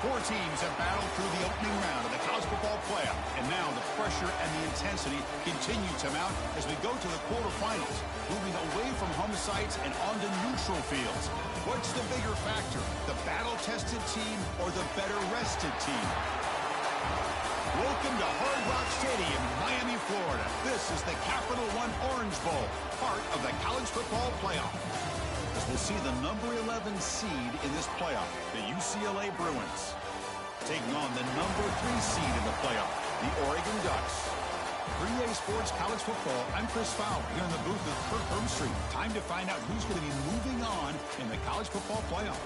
Four teams have battled through the opening round of the college football playoff, and now the pressure and the intensity continue to mount as we go to the quarterfinals, moving away from home sites and onto neutral fields. What's the bigger factor, the battle-tested team or the better-rested team? Welcome to Hard Rock Stadium, Miami, Florida. This is the Capital One Orange Bowl, part of the college football playoff. As we'll see the number 11 seed in this playoff, the UCLA Bruins, taking on the number 3 seed in the playoff, the Oregon Ducks. For EA Sports College Football, I'm Chris Fowler here in the booth with Kirk Herbstreit. Time to find out who's going to be moving on in the college football playoff.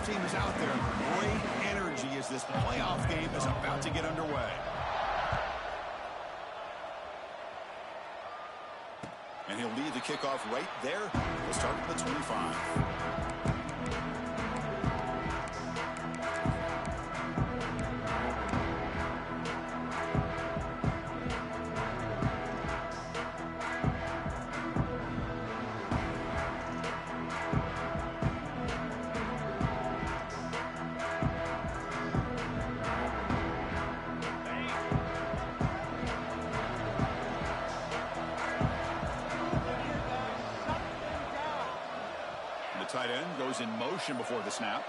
Team is out there. Great energy as this playoff game is about to get underway. And he'll lead the kickoff right there. We'll start at the 25. Tight end goes in motion before the snap.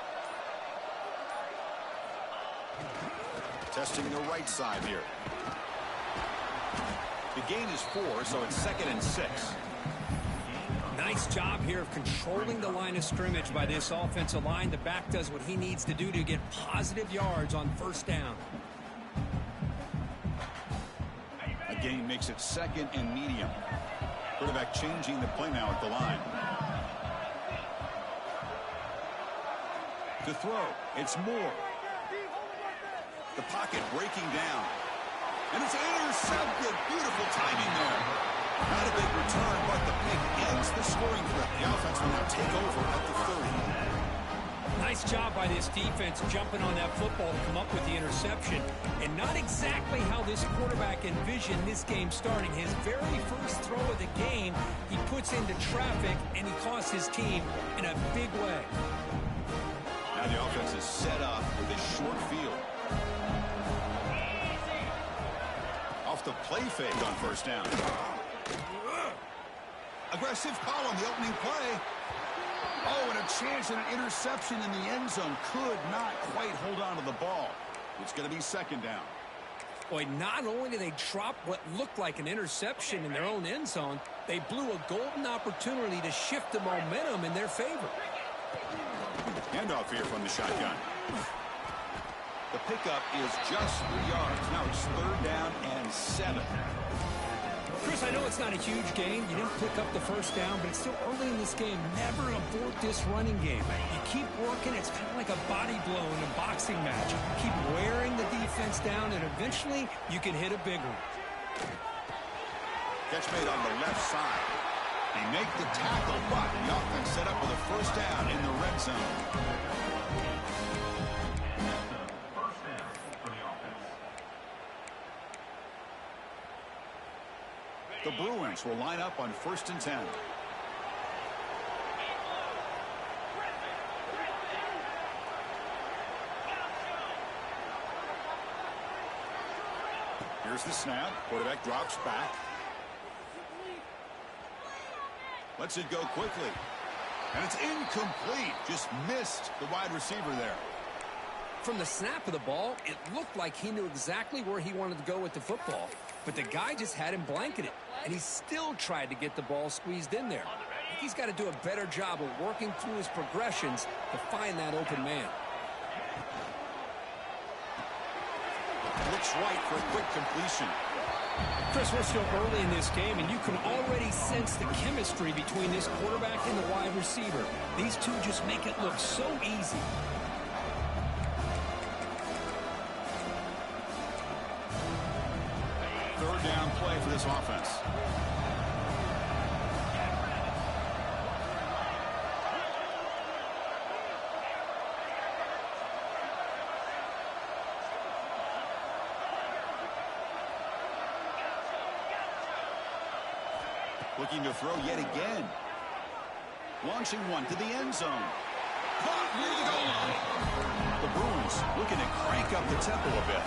Testing the right side here. The gain is 4, so it's 2nd and 6. Nice job here of controlling the line of scrimmage by this offensive line. The back does what he needs to do to get positive yards on first down. A gain makes it 2nd and medium. Quarterback changing the play now at the line. To throw, it's Moore. The pocket breaking down. And it's intercepted. Beautiful timing there. Not a big return, but the pick ends the scoring threat. The offense will now take over at the 30. Nice job by this defense jumping on that football to come up with the interception. And not exactly how this quarterback envisioned this game starting. His very first throw of the game, he puts into traffic, and he costs his team in a big way. Now the offense is set up with a short field. Off the play fake on first down. Aggressive call on the opening play. Oh, and a chance at an interception in the end zone. Could not quite hold on to the ball. It's going to be second down. Boy, not only did they drop what looked like an interception in their own end zone, they blew a golden opportunity to shift the momentum in their favor. Handoff here from the shotgun. The pickup is just 3 yards. Now it's third down and 7. Chris, I know it's not a huge game. You didn't pick up the first down, but it's still early in this game. Never abort this running game. You keep working. It's kind of like a body blow in a boxing match. Keep wearing the defense down, and eventually you can hit a big one. Catch made on the left side. They make the tackle, but the offense set up with a first down in the red zone. The Bruins will line up on 1st and 10. Here's the snap. Quarterback drops back. Lets it go quickly. And it's incomplete. Just missed the wide receiver there. From the snap of the ball, it looked like he knew exactly where he wanted to go with the football. But the guy just had him blanketed. And he still tried to get the ball squeezed in there. He's got to do a better job of working through his progressions to find that open man. Looks right for a quick completion. Chris, we're still early in this game, and you can already sense the chemistry between this quarterback and the wide receiver. These two just make it look so easy. Third down play for this offense. Looking to throw yet again. Launching one to the end zone. Caught near the goal line. The Bruins looking to crank up the tempo a bit.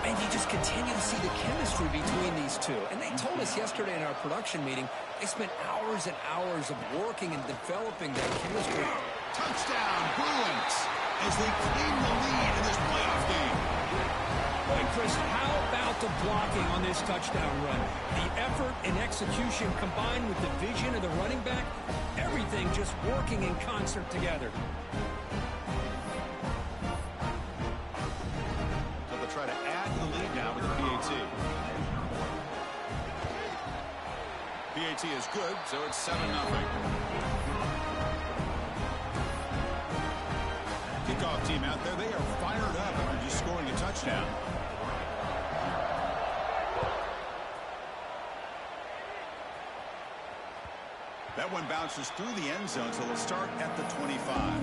And you just continue to see the chemistry between these two. And they told us yesterday in our production meeting, they spent hours and hours of working and developing that chemistry. Touchdown, Bruins, as they claim the lead in this playoff game. Boy, Chris, how about the blocking on this touchdown run? The effort and execution combined with the vision of the running back, everything just working in concert together. So they'll try to add to the lead now with the PAT. PAT is good, so it's 7-0. Kickoff team out there, they are fired up after just scoring a touchdown. That one bounces through the end zone, so they'll start at the 25.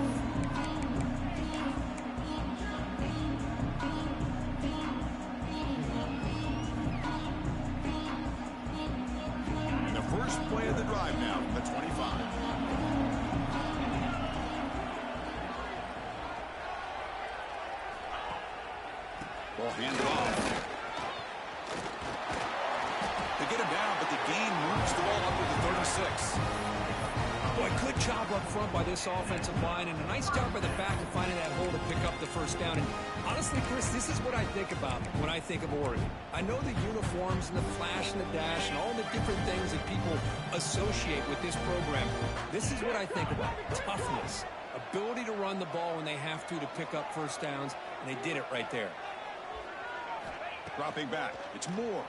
And the first play of the drive now from the 25. Ball handed off. They get him down, but the gain moves the ball up to the 36. Boy, good job up front by this offensive line, and a nice job by the back of finding that hole to pick up the first down. And honestly, Chris, this is what I think about when I think of Oregon. I know the uniforms and the flash and the dash and all the different things that people associate with this program. This is what I think about. Toughness, ability to run the ball when they have to pick up first downs, and they did it right there. Dropping back. It's Moore.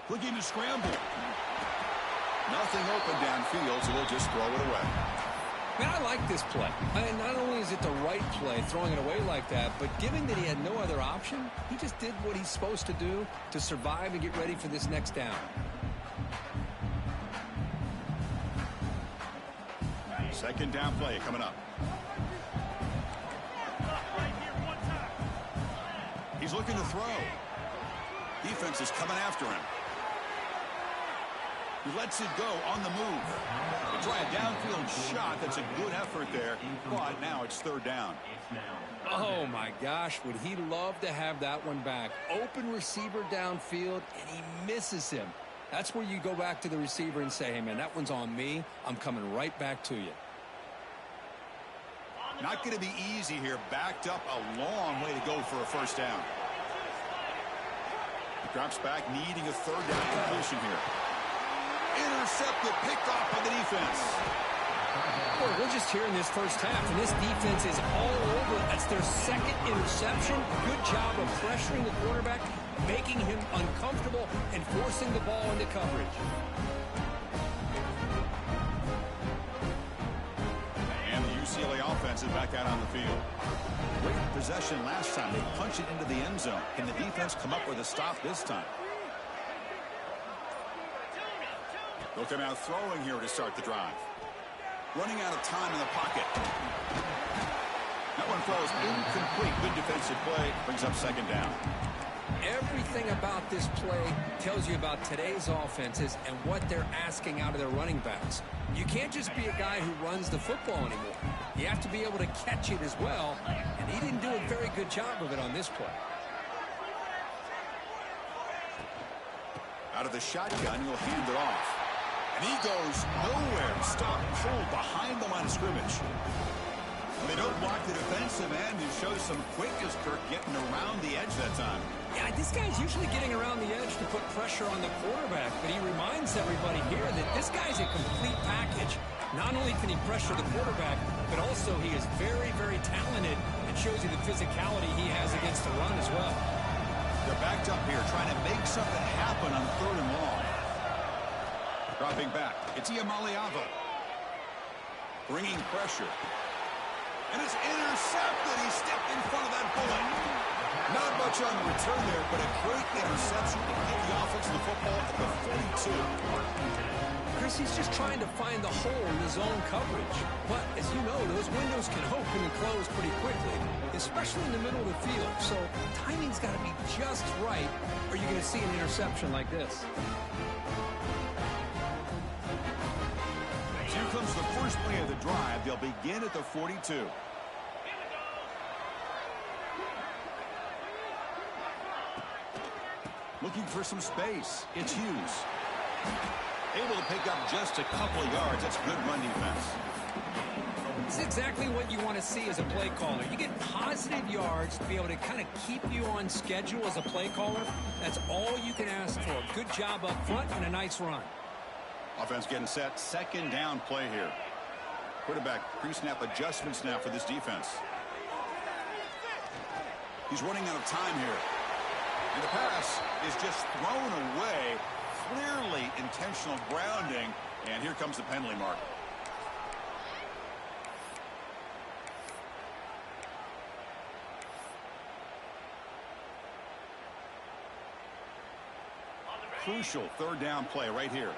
Looking to scramble. Nothing open downfield, so they'll just throw it away. Man, I like this play. Not only is it the right play, throwing it away like that, but given that he had no other option, he just did what he's supposed to do to survive and get ready for this next down. Second down play coming up. He's looking to throw. Defense is coming after him. He lets it go on the move. They try a downfield shot. That's a good effort there, but now it's third down. Oh, my gosh. Would he love to have that one back? Open receiver downfield, and he misses him. That's where you go back to the receiver and say, hey, man, that one's on me. I'm coming right back to you. Not going to be easy here. Backed up a long way to go for a first down. Drops back, needing a third down completion here. Intercepted, picked off by the defense. Boy, we're just here in this first half, and this defense is all over. That's their second interception. Good job of pressuring the quarterback, making him uncomfortable, and forcing the ball into coverage. And the UCLA offense is back out on the field. Great possession last time. They punch it into the end zone. Can the defense come up with a stop this time? They'll come out throwing here to start the drive. Running out of time in the pocket. That one falls incomplete. Good defensive play. Brings up second down. Everything about this play tells you about today's offenses and what they're asking out of their running backs. You can't just be a guy who runs the football anymore. You have to be able to catch it as well, and he didn't do a very good job of it on this play. Out of the shotgun, he'll hand it off. And he goes nowhere. Stop pulled behind the line of scrimmage. They don't block the defensive end and show some quickness, Kirk, getting around the edge that time. Yeah, this guy's usually getting around the edge to put pressure on the quarterback, but he reminds everybody here that this guy's a complete package. Not only can he pressure the quarterback, but also he is very, very talented and shows you the physicality he has against the run as well. They're backed up here trying to make something happen on third and long. Dropping back, it's Iamaleava. Bringing pressure. And it's intercepted. He stepped in front of that bullet. Not much on the return there, but a great interception to get the offense of the football at the 42. Chris, he's just trying to find the hole in his own coverage. But, as you know, those windows can open and close pretty quickly, especially in the middle of the field. So, timing's got to be just right, or you're going to see an interception like this. Here comes the first play of the drive. They'll begin at the 42. Looking for some space. It's Hughes. Able to pick up just a couple of yards. That's good run defense. This is exactly what you want to see as a play caller. You get positive yards to be able to kind of keep you on schedule as a play caller. That's all you can ask for. Good job up front and a nice run. Offense getting set. Second down play here. Quarterback pre-snap adjustments now for this defense. He's running out of time here. And the pass is just thrown away. Clearly intentional grounding. And here comes the penalty mark. Crucial third down play right here.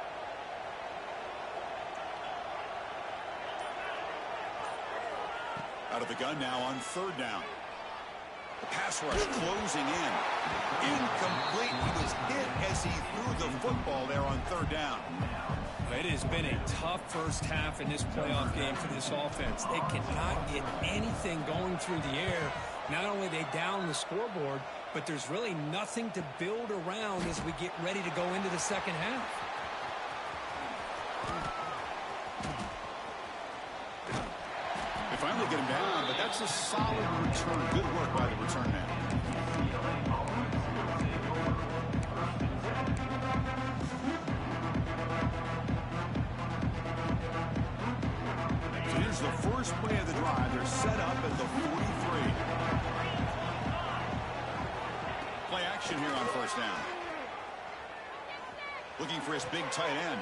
Out of the gun now on third down. The pass rush closing in. Incomplete. He was hit as he threw the football there on third down. It has been a tough first half in this playoff game for this offense. They cannot get anything going through the air. Not only they down the scoreboard, but there's really nothing to build around as we get ready to go into the second half. They finally get him down, but that's a solid return. Good work by the return man. So here's the first play of the drive. They're set up at the 43. Play action here on first down. Looking for his big tight end.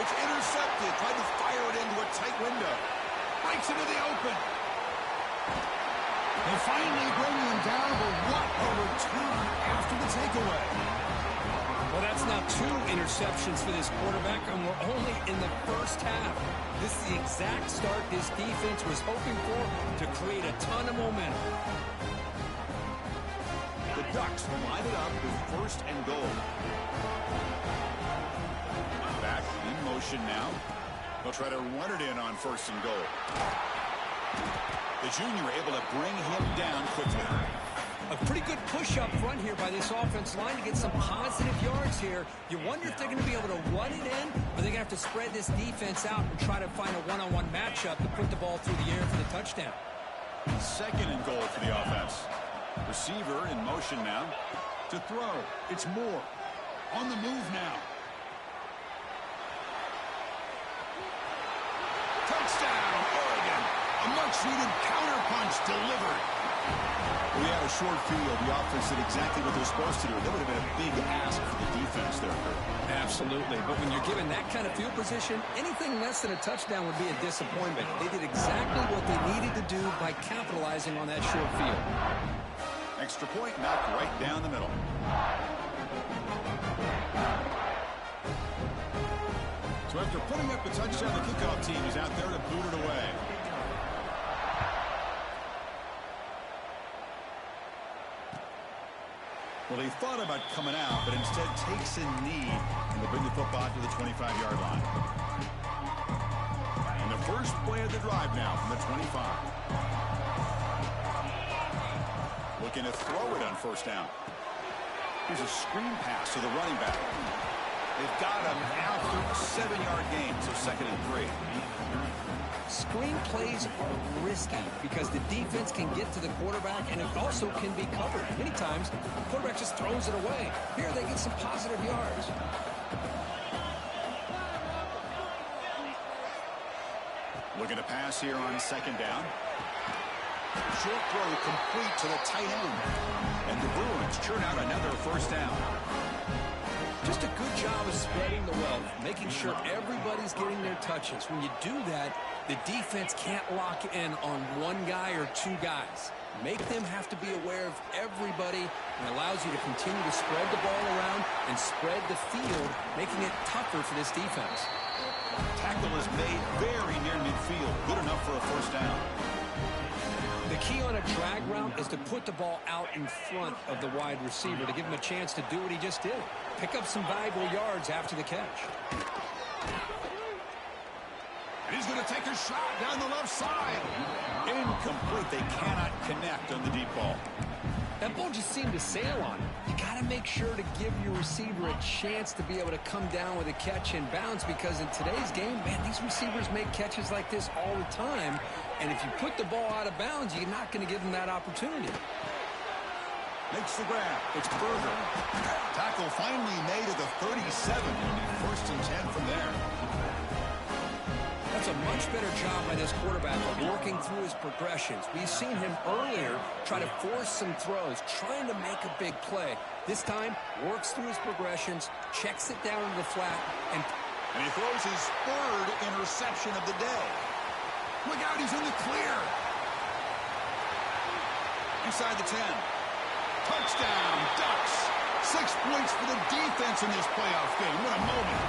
It's intercepted. Tried to fire it into a tight window. Breaks into the open. They finally bring him down, but what a return after the takeaway. Well, that's now 2 interceptions for this quarterback, and we're only in the first half. This is the exact start this defense was hoping for to create a ton of momentum. The Ducks line it up with 1st and goal. Back in motion now. They'll try to run it in on 1st and goal. The junior able to bring him down quickly. A pretty good push up front here by this offense line to get some positive yards here. You wonder if they're going to be able to run it in, or they're going to have to spread this defense out and try to find a one-on-one matchup to put the ball through the air for the touchdown. 2nd and goal for the offense. Receiver in motion now. To throw. It's Moore. On the move now. Touchdown, Oregon. A much-needed counterpunch delivered. We had a short field. The offense did exactly what they're supposed to do. That would have been a big ask for the defense there. Absolutely. But when you're given that kind of field position, anything less than a touchdown would be a disappointment. They did exactly what they needed to do by capitalizing on that short field. Extra point knocked right down the middle. So after putting up the touchdown, the kickoff team is out there to boot it away. Well, he thought about coming out, but instead takes a knee and will bring the football to the 25-yard line. And the first play of the drive now from the 25. Looking to throw it on 1st down. Here's a screen pass to the running back. They've got him after a 7-yard gain, so 2nd and 3. Screen plays are risky because the defense can get to the quarterback, and it also can be covered. Many times, the quarterback just throws it away. Here, they get some positive yards. Looking to pass here on 2nd down. Short throw complete to the tight end. And the Bruins churn out another 1st down. Just a good job of spreading the wealth, making sure everybody's getting their touches. When you do that, the defense can't lock in on one guy or 2 guys. Make them have to be aware of everybody, and allows you to continue to spread the ball around and spread the field, making it tougher for this defense. Tackle is made very near midfield. Good enough for a 1st down. The key on a drag route is to put the ball out in front of the wide receiver to give him a chance to do what he just did. Pick up some valuable yards after the catch. And he's going to take a shot down the left side. Incomplete. They cannot connect on the deep ball. That ball just seemed to sail on him. You got to make sure to give your receiver a chance to be able to come down with a catch and bounce, because in today's game, man, these receivers make catches like this all the time. And if you put the ball out of bounds, you're not going to give them that opportunity. Makes the grab. It's Berger. Tackle finally made at the 37. 1st and 10 from there. That's a much better job by this quarterback of working through his progressions. We've seen him earlier try to force some throws, trying to make a big play. This time, works through his progressions, checks it down to the flat, and he throws his 3rd interception of the day. Look out, he's in the clear. Inside the 10. Touchdown, Ducks. 6 points for the defense in this playoff game. What a moment.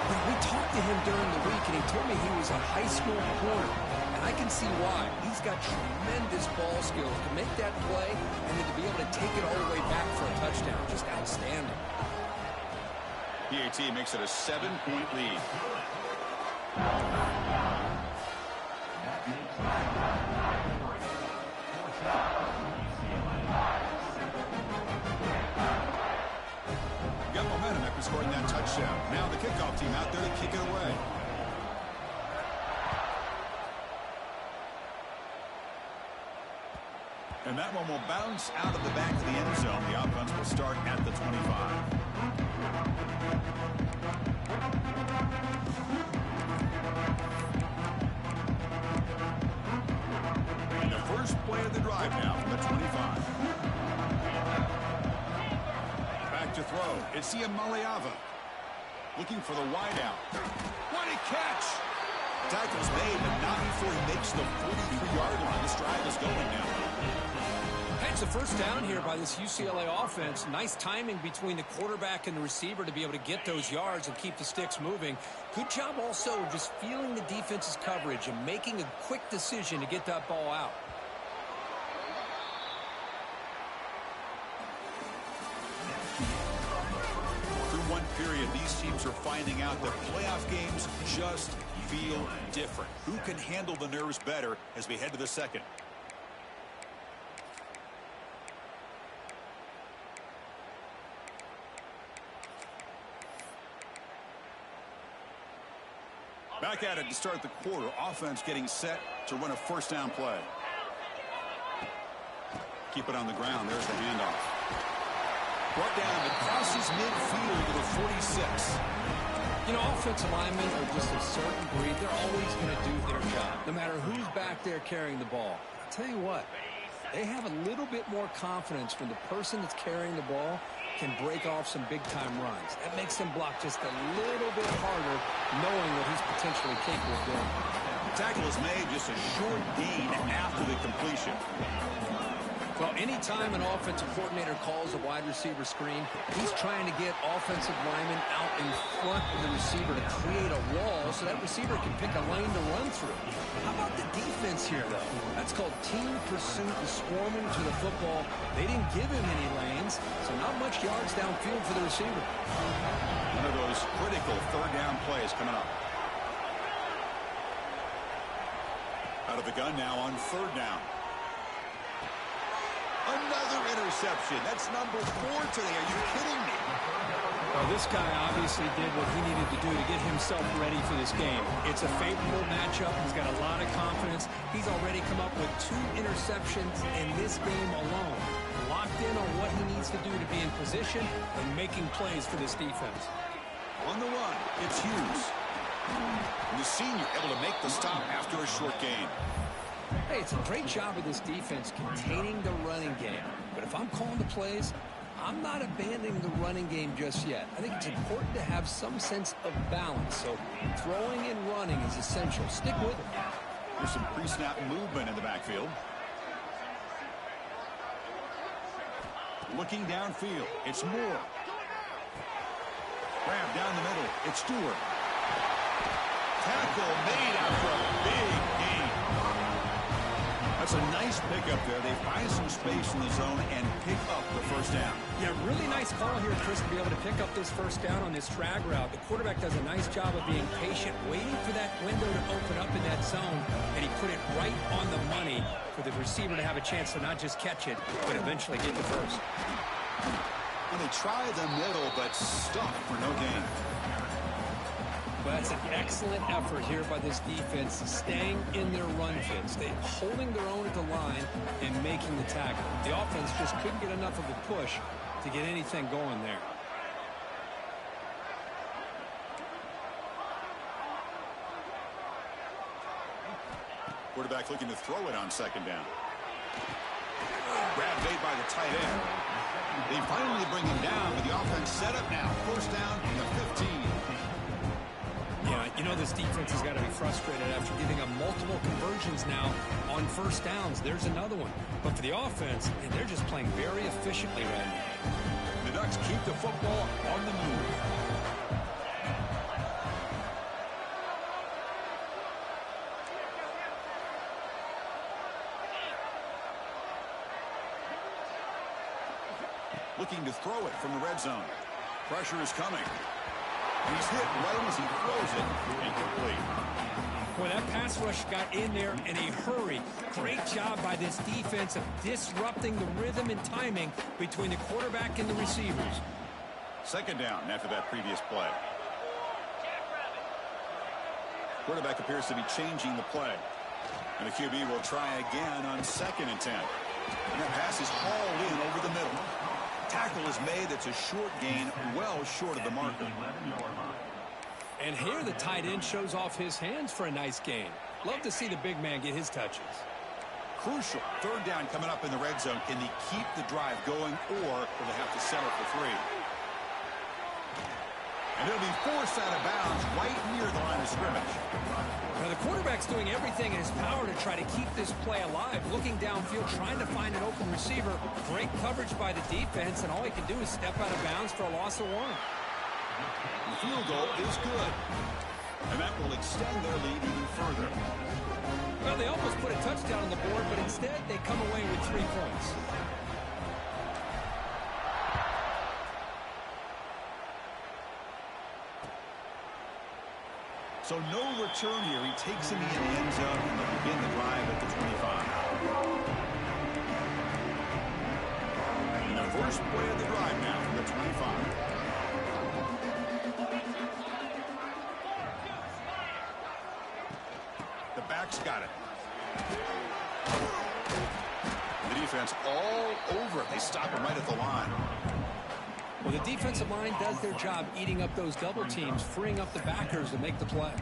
We talked to him during the week, and he told me he was a high school corner. And I can see why. He's got tremendous ball skills to make that play and then to be able to take it all the way back for a touchdown. Just outstanding. PAT makes it a 7-point lead. Got momentum after scoring that touchdown. Now the kickoff team out there to kick it away. And that one will bounce out of the back of the end zone. The offense will start at the 25. And the first play of the drive now from the 25. Back to throw. It's Maleava looking for the wideout. What a catch! Tackle's made, but not before he makes the 43-yard line. This drive is going now. It's a first down here by this UCLA offense. Nice timing between the quarterback and the receiver to be able to get those yards and keep the sticks moving. Good job also just feeling the defense's coverage and making a quick decision to get that ball out. Through one period, these teams are finding out that playoff games just feel different. Who can handle the nerves better as we head to the second? Back at it to start the quarter. Offense getting set to run a first down play. Keep it on the ground. There's the handoff. Brought down and crosses midfield to the 46. You know, offensive linemen are just a certain breed. They're always going to do their job, no matter who's back there carrying the ball. I'll tell you what, they have a little bit more confidence when the person that's carrying the ball can break off some big-time runs. That makes them block just a little bit harder, knowing what he's potentially capable of doing. The tackle is made, just a short gain after the completion. Well, anytime an offensive coordinator calls a wide receiver screen, he's trying to get offensive linemen out in front of the receiver to create a wall so that receiver can pick a lane to run through. How about the defense here, though? That's called team pursuit and swarming to the football. They didn't give him any lanes, so not much yards downfield for the receiver. One of those critical third down plays coming up. Out of the gun now on third down. Another interception. That's number 4 today. Are you kidding me? Well, this guy obviously did what he needed to do to get himself ready for this game. It's a favorable matchup. He's got a lot of confidence. He's already come up with 2 interceptions in this game alone. Locked in on what he needs to do to be in position and making plays for this defense. On the run, it's Hughes. And the senior able to make the stop after a short gain. Hey, it's a great job of this defense containing the running game. But if I'm calling the plays, I'm not abandoning the running game just yet. I think it's important to have some sense of balance. So throwing and running is essential. Stick with it. There's some pre-snap movement in the backfield. Looking downfield, it's Moore. Grab down the middle, it's Stewart. Tackle made after a big gain. That's a nice pickup there. They find some space in the zone and pick up the first down. Yeah, really nice call here, Chris, to be able to pick up this first down on this drag route. The quarterback does a nice job of being patient, waiting for that window to open up in that zone, and he put it right on the money for the receiver to have a chance to not just catch it, but eventually get the first. And they try the middle, but stuck for no gain. But that's an excellent effort here by this defense, staying in their run fits. They holding their own at the line and making the tackle. The offense just couldn't get enough of a push to get anything going there. Quarterback looking to throw it on second down. Grab made by the tight end. They finally bring him down, but the offense set up now. First down from the 15. Yeah, you know this defense has got to be frustrated after giving up multiple conversions now on first downs. There's another one. But for the offense, and they're just playing very efficiently right now. The Ducks keep the football on the move. Looking to throw it from the red zone. Pressure is coming. He's hit right as he throws it. Incomplete. Boy, that pass rush got in there in a hurry. Great job by this defense of disrupting the rhythm and timing between the quarterback and the receivers. Second down after that previous play. Quarterback appears to be changing the play. And the QB will try again on 2nd and 10. And that pass is hauled in over the middle. Tackle is made. That's a short gain, well short of the marker. And here the tight end shows off his hands for a nice gain. Love to see the big man get his touches. Crucial. Third down coming up in the red zone. Can they keep the drive going, or will they have to settle for 3? And it'll be forced out of bounds right near the line of scrimmage. Now, the quarterback's doing everything in his power to try to keep this play alive, looking downfield, trying to find an open receiver. Great coverage by the defense, and all he can do is step out of bounds for a loss of 1. The field goal is good. And that will extend their lead even further. Well, they almost put a touchdown on the board, but instead they come away with 3 points. So no return here. He takes him in the end zone and they'll begin the drive at the 25. And the first play of the drive now from the 25. The back's got it. The defense all over it. They stop him right at the line. Well, the defensive line does their job eating up those double teams, freeing up the backers to make the play.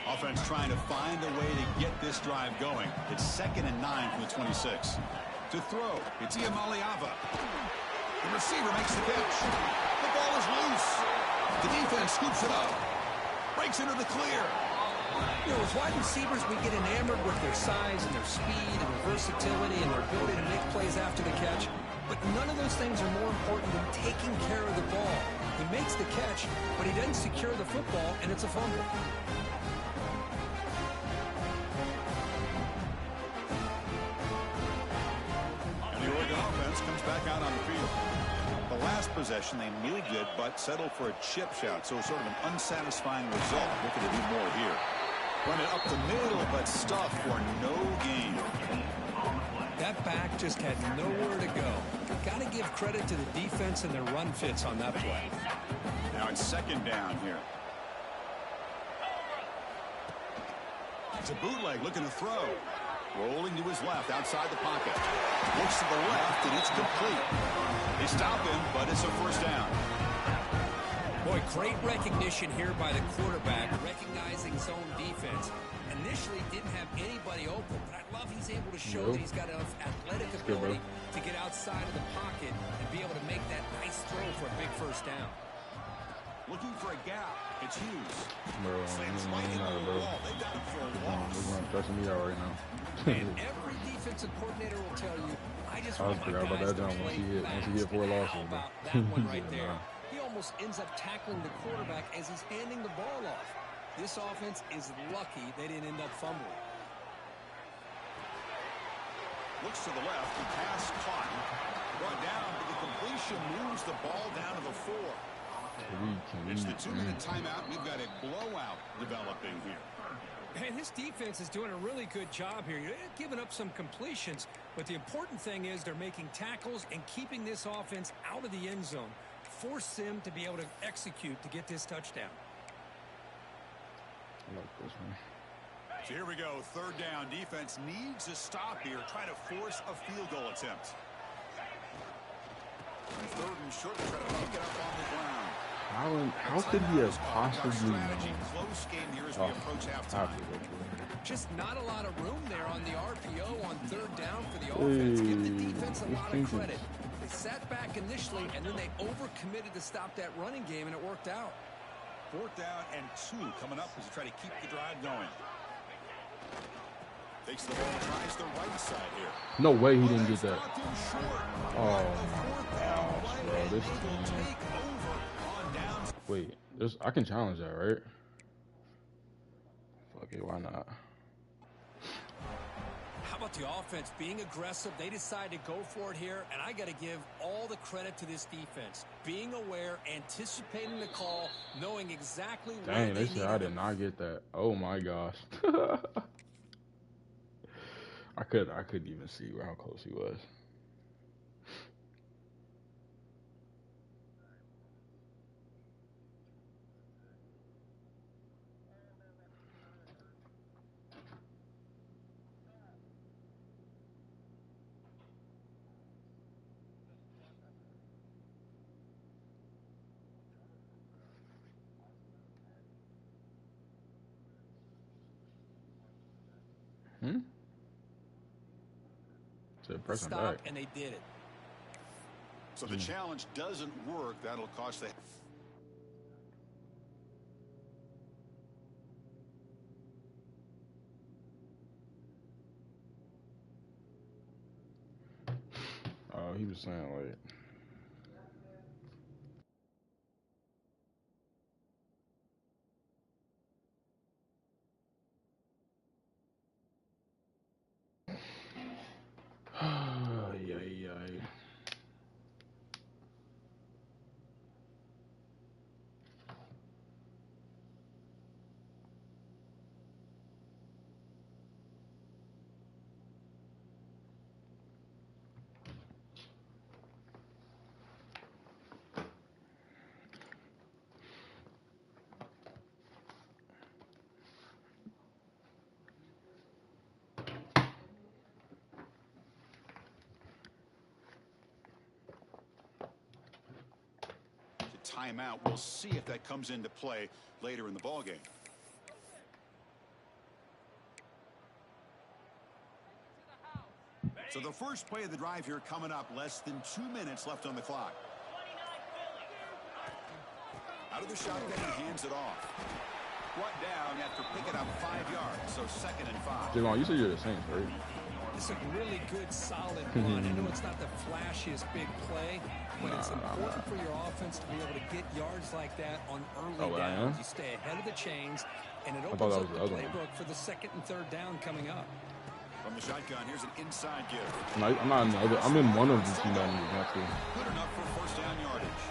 Offense trying to find a way to get this drive going. It's 2nd and 9 from the 26. To throw, it's Iamaleava. The receiver makes the catch. The ball is loose. The defense scoops it up. Breaks into the clear. You know, as wide receivers, we get enamored with their size and their speed and their versatility and their ability to make plays after the catch. But none of those things are more important than taking care of the ball. He makes the catch, but he doesn't secure the football, and it's a fumble. And the Oregon offense comes back out on the field. The last possession they nearly did, but settled for a chip shot, so sort of an unsatisfying result. Looking to do more here. Run it up the middle, but stuff for no gain. That back just had nowhere to go. Got to give credit to the defense and their run fits on that play. Now it's 2nd down here. It's a bootleg looking to throw. Rolling to his left outside the pocket. Looks to the left, and it's complete. They stop him, but it's a first down. Boy, great recognition here by the quarterback, recognizing zone defense. Initially didn't have anybody open, but I love he's able to show that he's got enough athletic ability to get outside of the pocket and be able to make that nice throw for a big first down. Looking for a gap. It's Hughes. Bro, Slams right into the wall. They got him for a loss. They're stressing me out right now. And every defensive coordinator will tell you, I just want my forgot about guys that to down play once he get 4 fast. losses. How about that one right there? He almost ends up tackling the quarterback as he's handing the ball off. This offense is lucky they didn't end up fumbling. Looks to the left. The pass caught. Brought down, but the completion moves the ball down to the 4. It's the 2-minute timeout. We've got a blowout developing here. And this defense is doing a really good job here. You're giving up some completions, but the important thing is they're making tackles and keeping this offense out of the end zone. Force them to be able to execute to get this touchdown. I like this one. So here we go. 3rd down. Defense needs a stop here. Try to force a field goal attempt. And 3rd and short. Try to pick it up on the ground. How could he have possibly Close game here as we approach halftime. Just not a lot of room there on the RPO on 3rd down for the offense. Give the defense a lot of credit. They sat back initially, and then they overcommitted to stop that running game, and it worked out. 4th down and 2 coming up as they try to keep the drive going. Takes the ball, tries the right side here. No way he didn't get that. Oh my gosh, bro. This team. Wait, I can challenge that, right? Fuck it, why not? How about the offense being aggressive? They decide to go for it here, and I got to give all the credit to this defense. Being aware, anticipating the call, knowing exactly where Dang, they they said I did not get that. Oh my gosh. I couldn't even see how close he was. Stop, and they did it. So the challenge doesn't work. That'll cost the... Oh, he was saying like... yeah. Timeout. We'll see if that comes into play later in the ballgame. So the first play of the drive here coming up. Less than 2 minutes left on the clock. Out of the shotgun, he hands it off. Brought down after picking up 5 yards. So 2nd and 5. Javon, you said you're the Saints, right? It's a really good, solid run. I know it's not the flashiest big play, but it's important for your offense to be able to get yards like that on early downs. You stay ahead of the chains, and it opens up the playbook for the 2nd and 3rd down coming up. From the shotgun, here's an inside give. I'm not in the other. I'm in one of the two down not two. Good enough for 1st down yardage.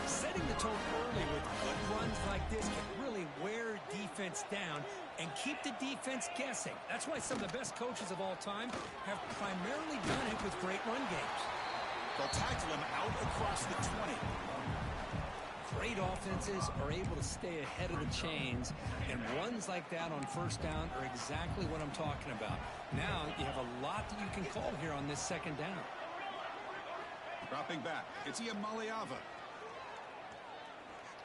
Setting the tone early with good runs like this can really wear defense down and keep the defense guessing. That's why some of the best coaches of all time have primarily done it with great run games. They'll tackle him out across the 20. Great offenses are able to stay ahead of the chains, and runs like that on 1st down are exactly what I'm talking about. Now you have a lot that you can call here on this 2nd down. Dropping back, it's Iamaleava.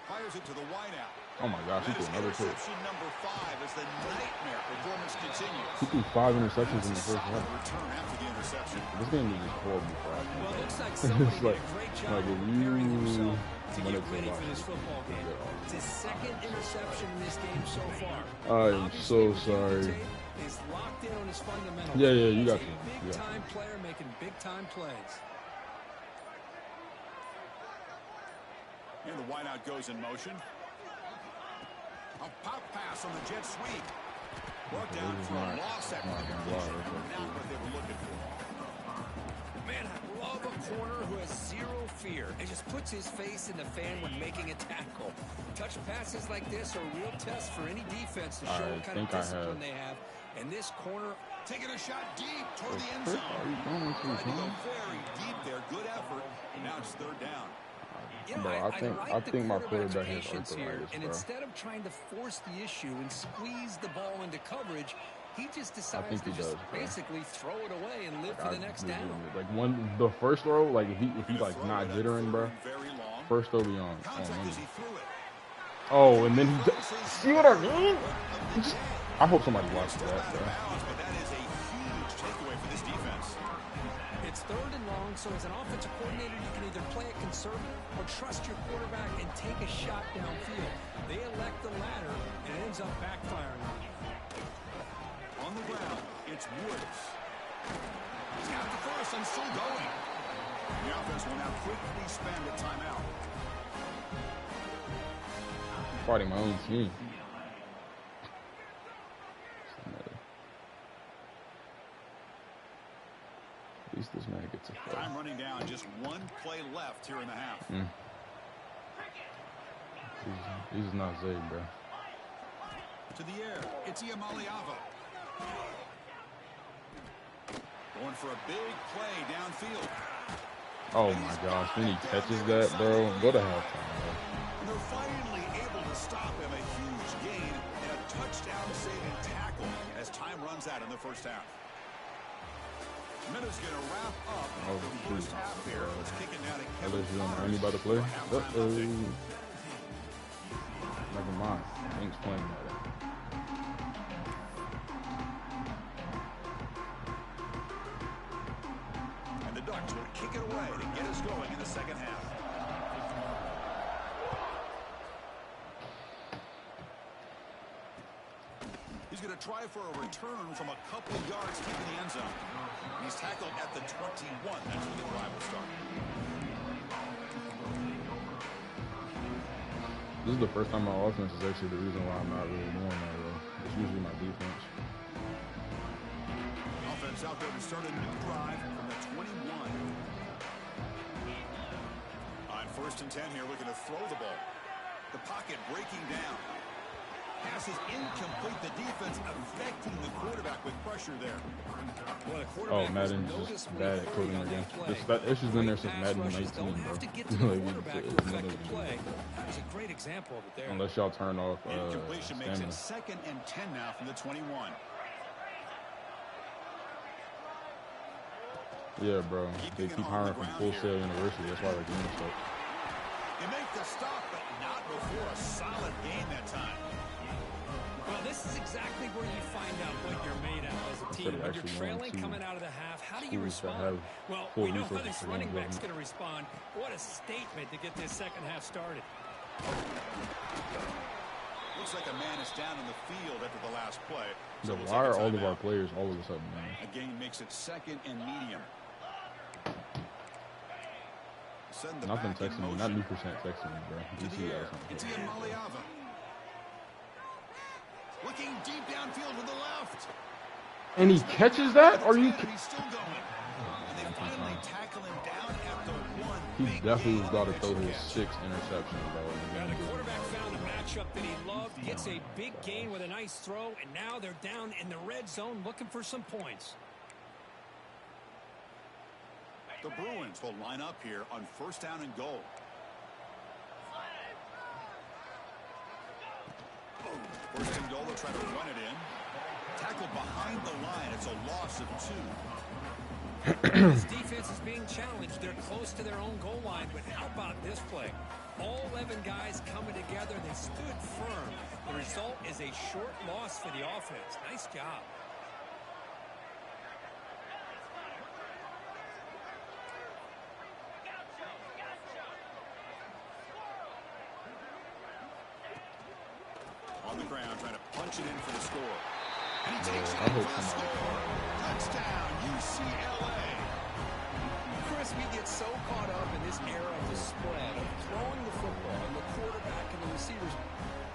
Fires it to the wideout. Oh my gosh, he threw another pick. Interception number 5 as the nightmare performance continues. He threw 5 interceptions in the first half. Return after the interception. This game is just horrible for us. Well, it looks like somebody did a great job preparing himself to get ready for this football game. It's his 2nd interception in this game so far. I'm so sorry. He's locked in on his fundamentals. Yeah, you got to. Big-time player making big-time plays. And the wideout goes in motion. A pop pass on the jet sweep. Brought down for a loss at not what they were looking for. Man, I love a corner who has zero fear and just puts his face in the fan when making a tackle. Touch passes like this are a real test for any defense to show what kind of discipline they have. And this corner taking a shot deep toward the end zone. Tried to go very deep there. Good effort. And now it's 3rd down. You know, bro, I think my quarterback has here, and instead of trying to force the issue and squeeze the ball into coverage, he just decides to just basically throw it away and live for the next down. Like the first throw, like if he like not jittering, bro. First throw be on. Oh, and then he see what I mean? I hope somebody watches that, bro. It's 3rd and long, so as an offensive coordinator, you can either play it conservative or trust your quarterback and take a shot downfield. They elect the latter, and it ends up backfiring on them. On the ground, it's Woods. He's got the first and still going. The offense will now quickly spend a timeout. Fighting my own team. At least this man gets a play. Time running down, just 1 play left here in the half. He's not Zay, bro. To the air, it's Iamaleava. Going for a big play downfield. Oh my gosh, when he catches that, bro, go to halftime, bro. They're finally able to stop him. A huge gain and a touchdown-saving tackle as time runs out in the 1st half. Minutes going to wrap up the 1st half here. Let's kick it down to Kevin. Anybody to play? Never mind. Things playing about it. Bucks will kick it away to get us going in the second half. He's going to try for a return from a couple of yards deep in the end zone. He's tackled at the 21. That's where the drive will start. This is the first time my offense is actually the reason why I'm not really doing that, though. It's usually my defense. Offense out there to start a new drive from the 21. On 1st and 10 here, looking to throw the ball. The pocket breaking down. Pass is incomplete. The defense affecting the quarterback with pressure there. Well, the quarterback Madden just bad at coding again. That issue's been there since Madden 19, bro. It's a great example of it there. Unless y'all turn off incompletion makes it 2nd and 10 now from the 21. Yeah, bro. They keep hiring from Full Sail University. That's why they're doing stuff. You make the stop, but not before a solid game that time. Well, this is exactly where you find out what you're made of as a team. When you're trailing coming out of the half, how do you respond? Well, we know how this running back's going to respond. What a statement to get this second half started. Looks like a man is down in the field after the last play. So why are all of our players all of a sudden, man? A gain makes it 2nd and medium. Nothing texting me. Not new percent texting me, bro. DC or something. Looking deep downfield to the left. And he catches that? Are you? He's still going. And they finally tackle him down at the 1. He definitely was about to throw his 6 interceptions, bro. Yeah, the quarterback found a matchup that he loved. Gets a big gain with a nice throw, and now they're down in the red zone looking for some points. The Bruins will line up here on 1st down and goal. First and goal, they'll try to run it in. Tackled behind the line. It's a loss of 2. This defense is being challenged. They're close to their own goal line, but how about this play? All 11 guys coming together. They stood firm. The result is a short loss for the offense. Nice job. On the ground, trying to punch it in for the score. And he takes it in for the score. Touchdown, UCLA. Chris, we get so caught up in this era of the spread, of throwing the football, and the quarterback and the receivers.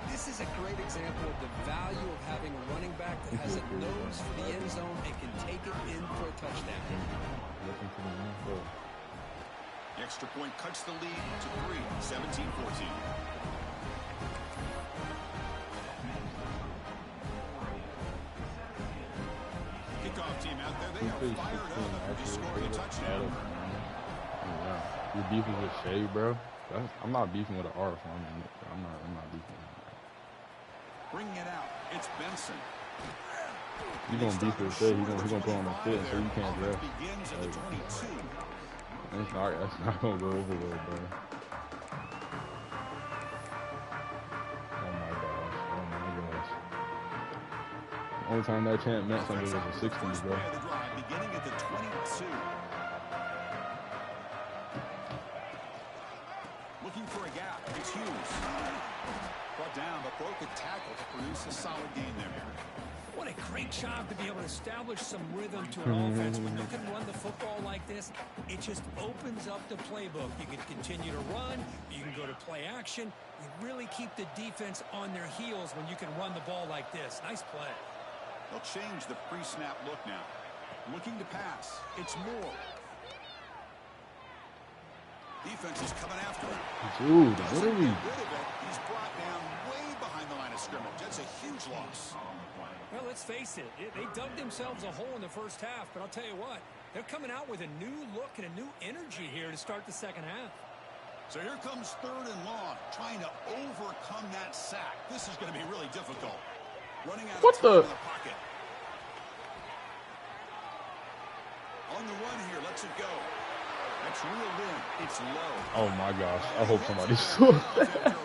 This is a great example of the value of having a running back that has a nose for the end zone and can take it in for a touchdown. The extra point cuts the lead to 3, 17-14. Team out there, they are fired up after scoring a touchdown. You're beefing with Shea, bro. I'm not beefing with an R, so I'm not beefing. Bringing it out, it's Benson. You're gonna beef with Shea. He's gonna put on the fit, so you can't draft. Begins at the 22. That's not gonna go over well, bro. The only time that chant meant something was the 60s, bro. Beginning at the 22. Looking for a gap. It's Hughes. Brought down, but broke a tackle to produce a solid gain there. What a great job to be able to establish some rhythm to an offense. When you can run the football like this, it just opens up the playbook. You can continue to run. You can go to play action. You really keep the defense on their heels when you can run the ball like this. Nice play. They'll change the pre-snap look now. Looking to pass. It's Moore. Defense is coming after him. Dude, what are we? He's brought down way behind the line of scrimmage. That's a huge loss. Well, let's face it. They dug themselves a hole in the first half, but I'll tell you what. They're coming out with a new look and a new energy here to start the second half. So here comes 3rd and long, trying to overcome that sack. This is going to be really difficult. Running out of time in the pocket. On the run here, lets it go. That's reeled in. It's low. Oh my gosh. I hope somebody saw that.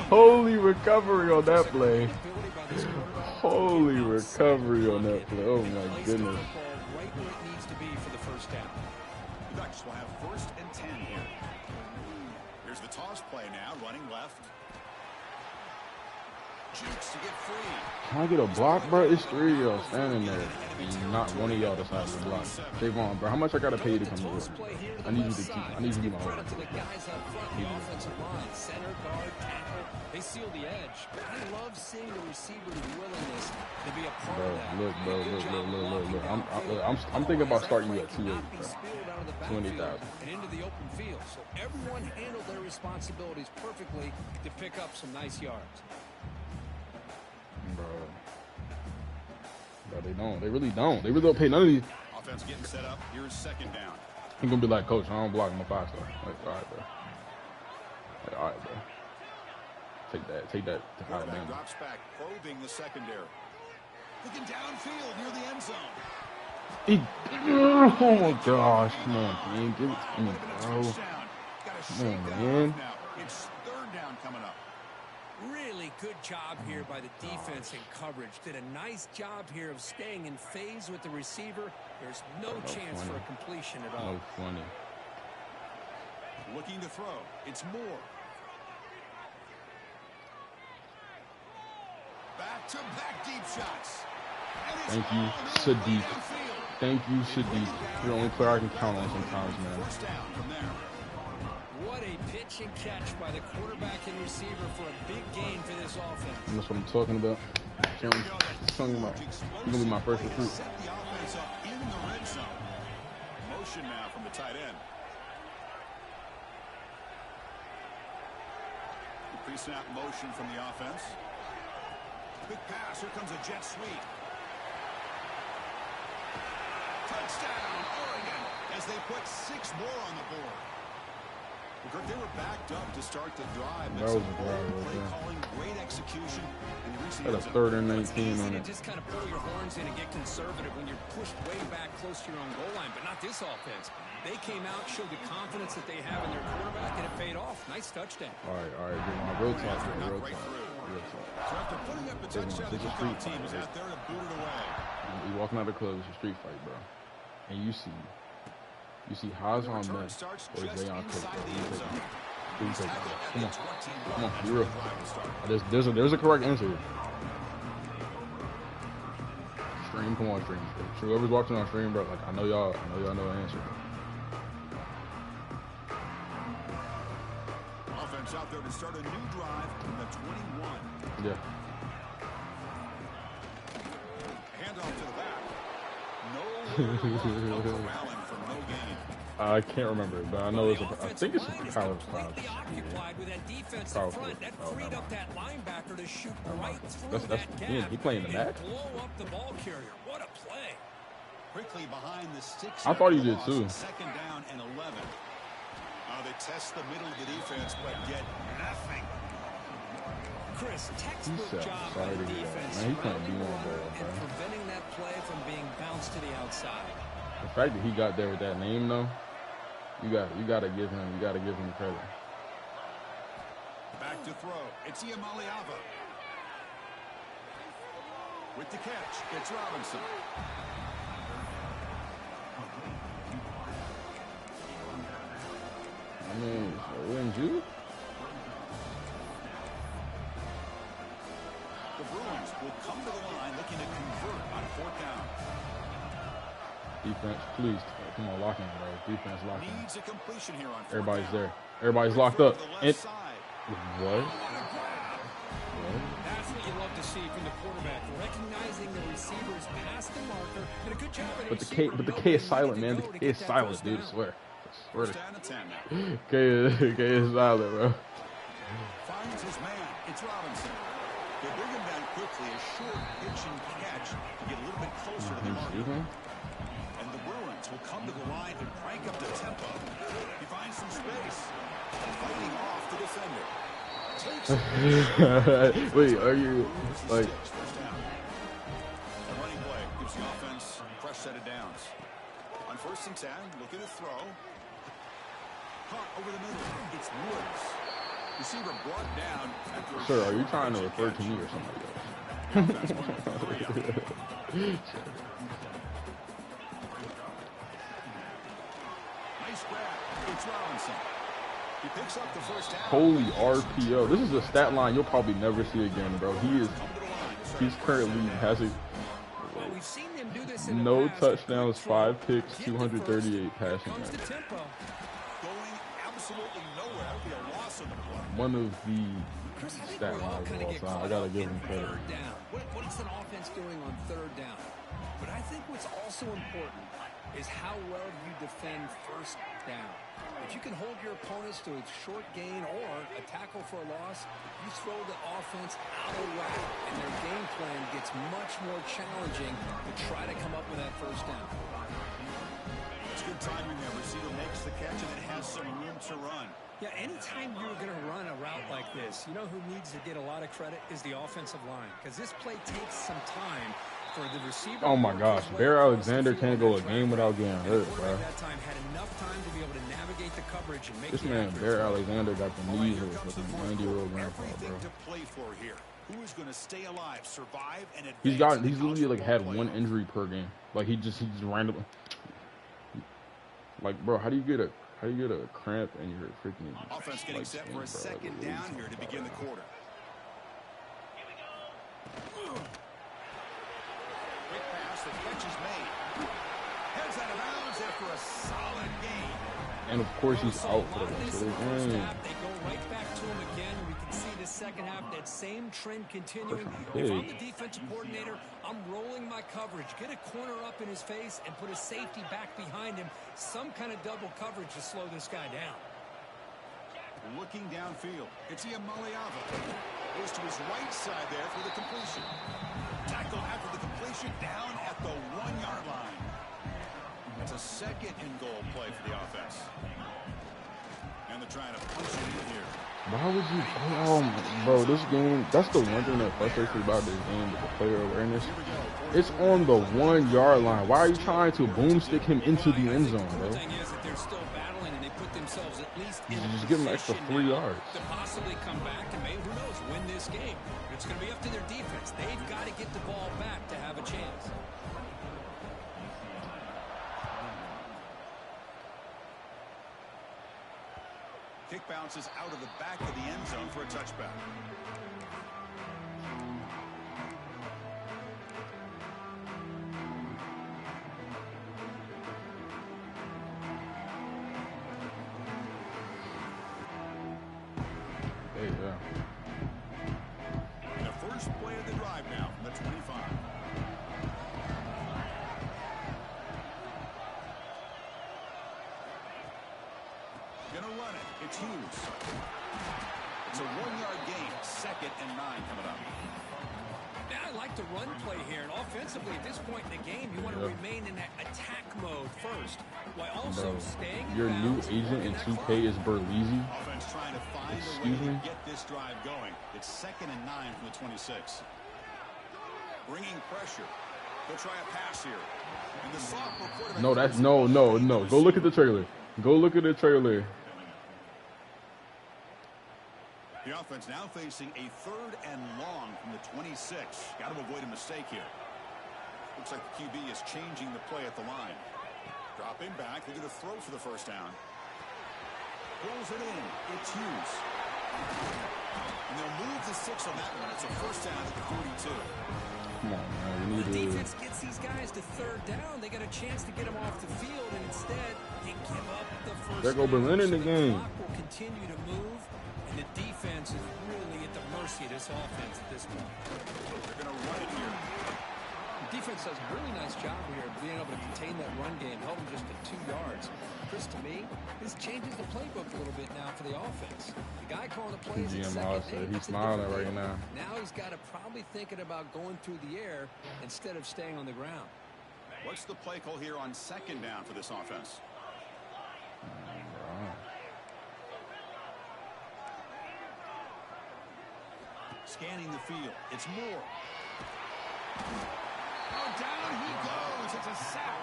Holy recovery on that play. Holy recovery on that play. Oh my goodness. Right where it needs to be for the first down. Ducks will have 1st and 10 here. Here's the toss play now, running left. Jukes to get free. Can I get a block, bro? It's 3 of y'all standing there. And not one of y'all decides to block. Javon, bro, how much I gotta pay you to come to work? I need you to keep. I need you to be my work. They seal the edge. I love seeing the receiver's willingness to be a part Bro, of that. look, bro, look. I'm thinking about starting you at 280, bro. 20,000. And into the open field. So everyone handled their responsibilities perfectly to pick up some nice yards. Bro, they don't. They really don't. They really don't pay none of these. Offense getting set up. Here's 2nd down. He's gonna be like, Coach, I don't block. I'm a 5-star. Like, all right, bro. Like, all right, bro. Take that to Alabama. Drops back, probing the secondary. Looking downfield near the end zone. Oh my gosh, come on, man. Give it to me, bro. Come on, man. It's 3rd down coming up. Really good job here by the defense in coverage. Did a nice job here of staying in phase with the receiver. There's no chance for a completion at all. No funny. Looking to throw. It's Moore. Back-to-back deep shots. Thank you, Sadiq. Thank you, Sadiq. You're the only player I can count on sometimes, man. What a pitch and catch by the quarterback and receiver for a big gain for this offense. And that's what I'm talking about. You're gonna be my first recruit. Set the offense up in the red zone. Motion now from the tight end. The pre-snap motion from the offense. Big pass. Here comes a jet sweep. Touchdown, Oregon, as they put 6 more on the board. They were backed up to start the drive. That was a drive right there. Calling, great execution. That's a 3rd and 19 on it. Just kind of pull your horns in and get conservative when you're pushed way back close to your own goal line, but not this offense. They came out, showed the confidence that they have in their quarterback, and it paid off. Nice touchdown. All right, real talk. So after putting up a touchdown, the kickoff team is out there to boot it away. You walking out the club, it's a street fight, bro. And you see Hazan Mess or is Leon Cook, bro. Come on, be real. There's a correct answer here. Stream, come on, stream. Whoever's watching on stream, bro, like I know y'all know the answer. Offense out there to start a new drive from the 21. Yeah. Handoff to the back. No corralling for no gain. I can't remember, but I know I think it's a power cloud. Power cloud. Freed up that linebacker to shoot right through That's that gap. he playing the back. Blow up the ball carrier. What a play! Quickly behind the 6. I thought he did too. 2nd down and 11. They test the middle of the defense, but get nothing. Chris, textbook job by the defense Man, he can't be on ball, and preventing that play from being bounced to the outside. The fact that he got there with that name, though, you gotta give him credit. Back to throw. It's Iamaleava. With the catch, it's Robinson. I mean, wouldn't you? The Bruins will come to the line looking to convert on 4th down. Defense, please. Come on, lock in, bro. Defense, lock in. Needs a completion here on 4th Everybody's down. there. Everybody's locked up. What? That's what you love to see from the quarterback, recognizing the receivers past the marker. Did a good job. But the K is silent, man. The K is silent, dude. I swear. First down and 10 now. K is silent, bro. Finds his man. It's Robinson. They bring him down quickly. A short pitch and catch to get a little bit closer to the marker. And the Bruins will come to the line and crank up the tempo. He finds some space. Fighting off the defender. Wait, are you like? First down. The running play gives the offense a fresh set of downs. On 1st and 10, looking to throw. Caught over the middle. It's Woods. Receiver brought down after. Sir, are you trying to refer to me or something like that? Nice Nice grab. It's Robinson. He picks up the first down. Holy RPO. This is a stat line you'll probably never see again, bro. He's currently has a no touchdowns, 5 picks, 238 passing yards. One of the stat lines of all time. I gotta give him credit. What is an offense doing on third down? But I think what's also important is how well you defend first down. If you can hold your opponents to a short gain or a tackle for a loss, you throw the offense out of whack, and their game plan gets much more challenging to try to come up with that first down. It's good timing there. Receiver makes the catch and it has some room to run. Yeah, anytime you're going to run a route like this, you know who needs to get a lot of credit is the offensive line, because this play takes some time for the receiver. Oh my gosh, Bear Alexander can't go a game without getting hurt, bro. That time had enough time to be able to navigate the coverage and make this man, Bear Alexander, got the knee hurt with a 90-year-old grandpa, bro. Who is going to stay alive, survive, and he's literally like had one injury per game. Like he just randomly. Like, bro, how do you get a cramp in your freaking offense getting set for a second down here to begin the quarter. Quick pass, the catch is made. Heads out of bounds after a solid gain. And of course he's out for the rest of the game. They go right back to him again. We can see the second half, that same trend continuing. If I'm the defensive coordinator, I'm rolling my coverage. Get a corner up in his face and put a safety back behind him. Some kind of double coverage to slow this guy down. Looking downfield, it's Iamaleava. Goes to his right side there for the completion. Tackle after the completion down at the 1-yard line. It's a second and goal play for the offense. And they're trying to punch it in here. Why would you? Oh, bro, this game, that's the one thing that frustrates me about this game with the player awareness. It's on the 1-yard line. Why are you trying to boomstick him into the end zone, bro? The thing is that they're still battling, and they put themselves at least in just give them an extra 3 yards. To possibly come back and maybe, who knows, win this game. But it's going to be up to their defense. They've got to get the ball back to have a chance. Kick bounces out of the back of the end zone for a touchback. There you go. And the first play of the drive now from the 25. Gonna run it. It's Hughes. It's a 1-yard gain. 2nd and 9 coming up. Yeah, I like the run play here. And offensively, at this point in the game, you want to remain in that attack mode first, while also staying. Your new agent in 2K is Berlizzi. Offense trying to find a way to get this drive going. It's 2nd and 9 from the 26. Bringing pressure. They'll try a pass here. And the sophomore quarterback. No, that's no. Go look at the trailer. Go look at the trailer. The offense now facing a 3rd and long from the 26. Got to avoid a mistake here. Looks like the QB is changing the play at the line. Dropping back. They're going to throw for the first down. Pulls it in. It's Hughes. And they'll move the 6 on that one. It's a first down at the 42. Come on, man. We need the defense gets these guys to 3rd down. They got a chance to get them off the field, and instead they give up the first down. There go Berlin in the game. The clock will continue to move, and the defense is really at the mercy of this offense at this point. They're going to run it here. The defense does a really nice job here of being able to contain that run game, held them just to 2 yards. Chris, to me, this changes the playbook a little bit now for the offense. The guy calling the plays at second, he's smiling right now. Now he's got to probably thinking about going through the air instead of staying on the ground. What's the play call here on 2nd down for this offense? Scanning the field. It's Moore. Oh, down he goes. It's a sack.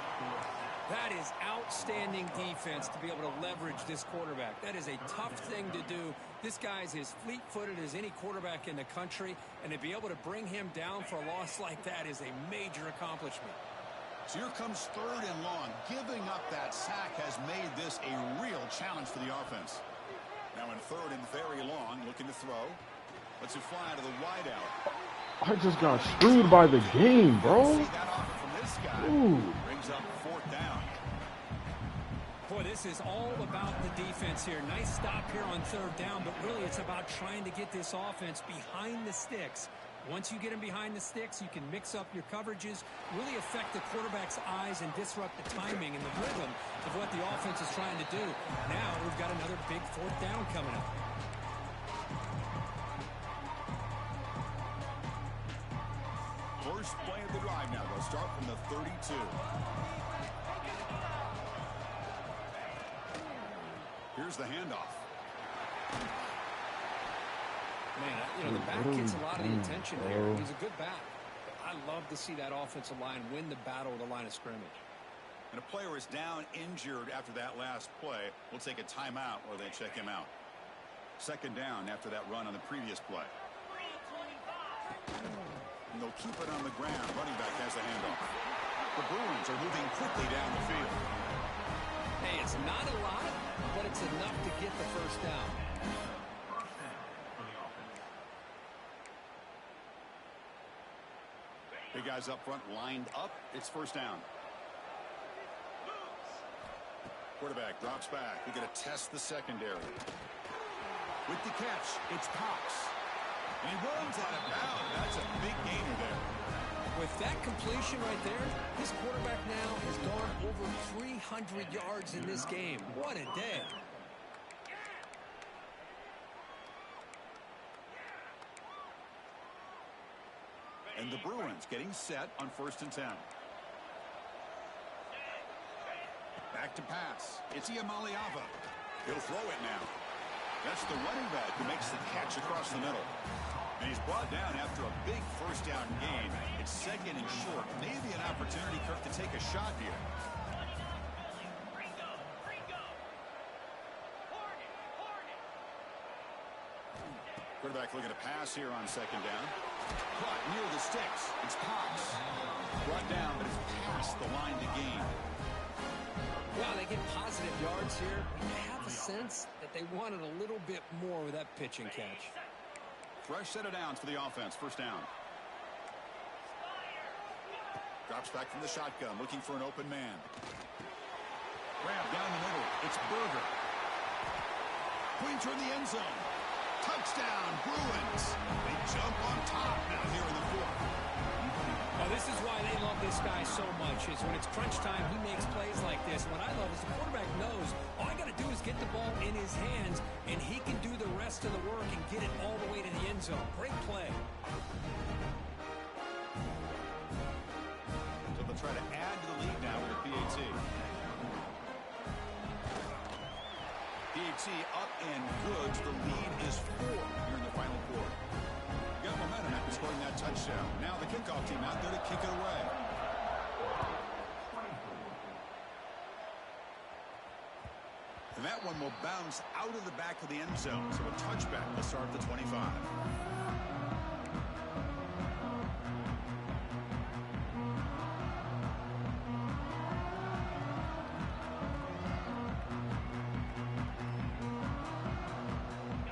That is outstanding defense to be able to leverage this quarterback. That is a tough thing to do. This guy's as fleet-footed as any quarterback in the country, and to be able to bring him down for a loss like that is a major accomplishment. So here comes 3rd and long. Giving up that sack has made this a real challenge for the offense. Now in 3rd and very long, looking to throw. Lets it fly to the wideout. I just got screwed by the game, bro. See that offer from this guy. Ooh. Brings up 4th down. Boy, this is all about the defense here. Nice stop here on 3rd down, but really it's about trying to get this offense behind the sticks. Once you get them behind the sticks, you can mix up your coverages, really affect the quarterback's eyes and disrupt the timing and the rhythm of what the offense is trying to do. Now we've got another big 4th down coming up. First play of the drive now. They'll start from the 32. Here's the handoff. Man, you know, the back gets a lot of the attention here. He's a good back. I love to see that offensive line win the battle at the line of scrimmage. And a player is down injured after that last play. We'll take a timeout or they check him out. 2nd down after that run on the previous play. And they'll keep it on the ground. Running back has the handoff. The Bruins are moving quickly down the field. Hey, it's not a lot, but it's enough to get the 1st down. Big guys up front lined up. It's 1st down. Quarterback drops back. We're going to test the secondary. With the catch, it's Cox. And he runs out of bounds. That's a big gainer there. With that completion right there, this quarterback now has gone over 300 yards in this game. What a day. And the Bruins getting set on 1st and 10. Back to pass. It's Iamaleava. He'll throw it now. That's the running back who makes the catch across the middle. And he's brought down after a big 1st down gain. It's 2nd and short. Maybe an opportunity, Kirk, to take a shot here. Quarterback looking to pass here on 2nd down. Caught near the sticks. It's Cox. Brought down, but it's past the line to gain. Wow, they get positive yards here. I have a sense that they wanted a little bit more with that pitch and catch. Fresh set of downs for the offense. 1st down. Drops back from the shotgun, looking for an open man. Grab down the middle. It's Berger. Pointer in the end zone. Touchdown, Bruins. They jump on top now here in the 4th. Well, this is why they love this guy so much, is when it's crunch time, he makes plays like this. What I love is the quarterback knows all I got to do is get the ball in his hands, and he can do the rest of the work and get it all the way to the end zone. Great play. So they'll try to add to the lead now with the PAT. PAT up and good. The lead is 4 here in the final quarter. Got momentum after scoring that touchdown. Now the kickoff team out there to kick it away. And that one will bounce out of the back of the end zone. So a touchback will start at the 25.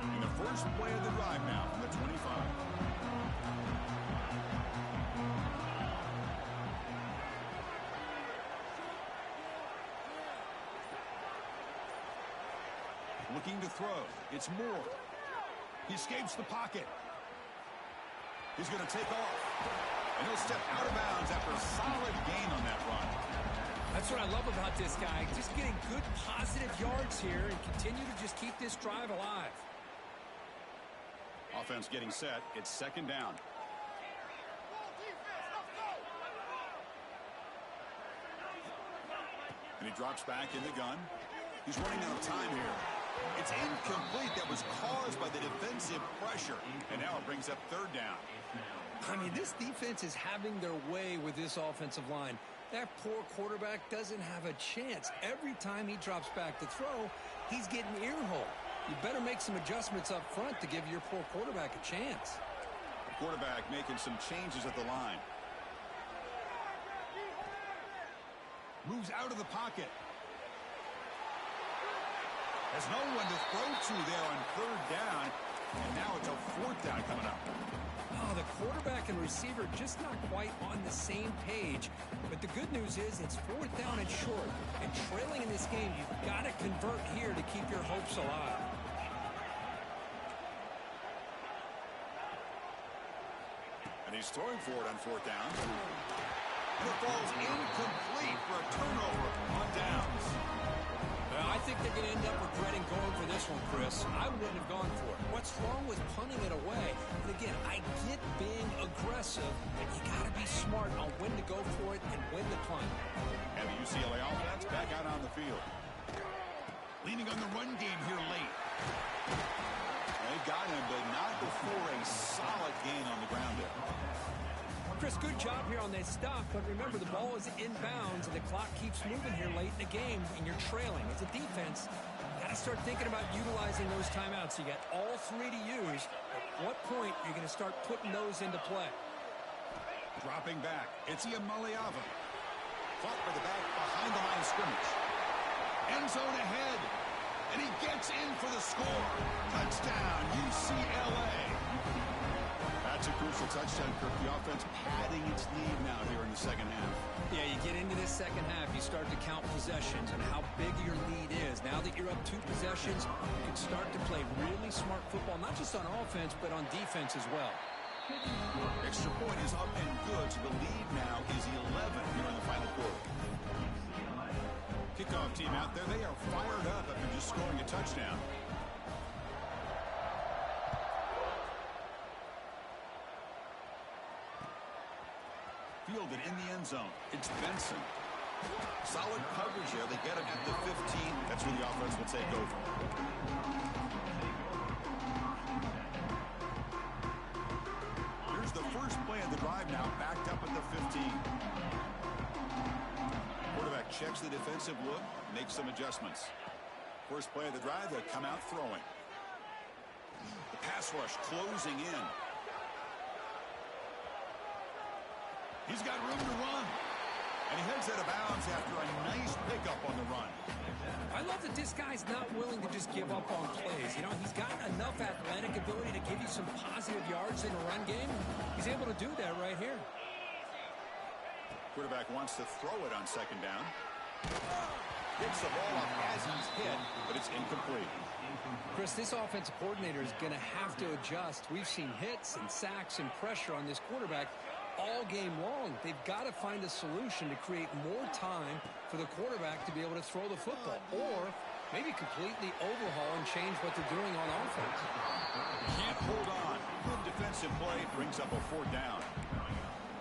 And the first play of the drive now from the 25. Looking to throw. It's Moore. He escapes the pocket. He's going to take off. And he'll step out of bounds after a solid gain on that run. That's what I love about this guy. Just getting good positive yards here and continue to just keep this drive alive. Offense getting set. It's 2nd down. And he drops back in the gun. He's running out of time here. It's incomplete. That was caused by the defensive pressure. And now it brings up 3rd down. I mean, this defense is having their way with this offensive line. That poor quarterback doesn't have a chance. Every time he drops back to throw, he's getting earhole. You better make some adjustments up front to give your poor quarterback a chance. The quarterback making some changes at the line. Moves out of the pocket. There's no one to throw to there on third down. And now it's a fourth down coming up. Oh, the quarterback and receiver just not quite on the same page. But the good news is it's fourth down and short. And trailing in this game, you've got to convert here to keep your hopes alive. And he's throwing for it on fourth down. And it falls incomplete for a turnover on downs. Well, I think they're going to end up regretting going for this one, Chris. I wouldn't have gone for it. What's wrong with punting it away? And again, I get being aggressive, but you got to be smart on when to go for it and when to punt. And the UCLA offense back out on the field. Leaning on the run game here late. They got him, but not before a solid gain on the ground there. Chris, good job here on that stop, but remember the ball is inbounds and the clock keeps moving here late in the game and you're trailing. As a defense, you got to start thinking about utilizing those timeouts. You got all three to use. At what point you're going to start putting those into play? Dropping back, it's Iamaleava. Fought by the back behind the line of scrimmage. End zone ahead. And he gets in for the score. Touchdown, UCLA. That's a crucial touchdown, Kirk. The offense padding its lead now here in the second half. Yeah, you get into this second half, you start to count possessions and how big your lead is. Now that you're up 2 possessions, you can start to play really smart football, not just on offense, but on defense as well. Extra point is up and good, so the lead now is 11 here in the final quarter. Kickoff team out there. They are fired up after just scoring a touchdown. Fielded in the end zone. It's Benson. Solid coverage there. They get him at the 15. That's where the offense will take over. Here's the first play of the drive now, backed up at the 15. Quarterback checks the defensive look, makes some adjustments. First play of the drive, they'll come out throwing. The pass rush closing in. He's got room to run. And he heads out of bounds after a nice pickup on the run. I love that this guy's not willing to just give up on plays. You know, he's got enough athletic ability to give you some positive yards in a run game. He's able to do that right here. Quarterback wants to throw it on second down. Gets the ball up as he's hit, but it's incomplete. Chris, this offensive coordinator is going to have to adjust. We've seen hits and sacks and pressure on this quarterback all game long. They've got to find a solution to create more time for the quarterback to be able to throw the football, or maybe completely overhaul and change what they're doing on offense. Can't hold on. Good defensive play brings up a fourth down.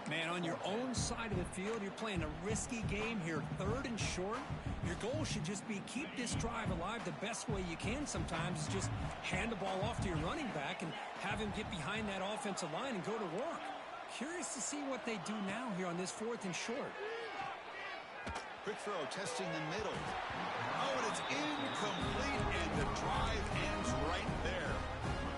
Man, on your own side of the field, you're playing a risky game here, third and short. Your goal should just be keep this drive alive the best way you can sometimes is just hand the ball off to your running back and have him get behind that offensive line and go to work. Curious to see what they do now here on this fourth and short. Quick throw, testing the middle. Oh, and it's incomplete, and the drive ends right there.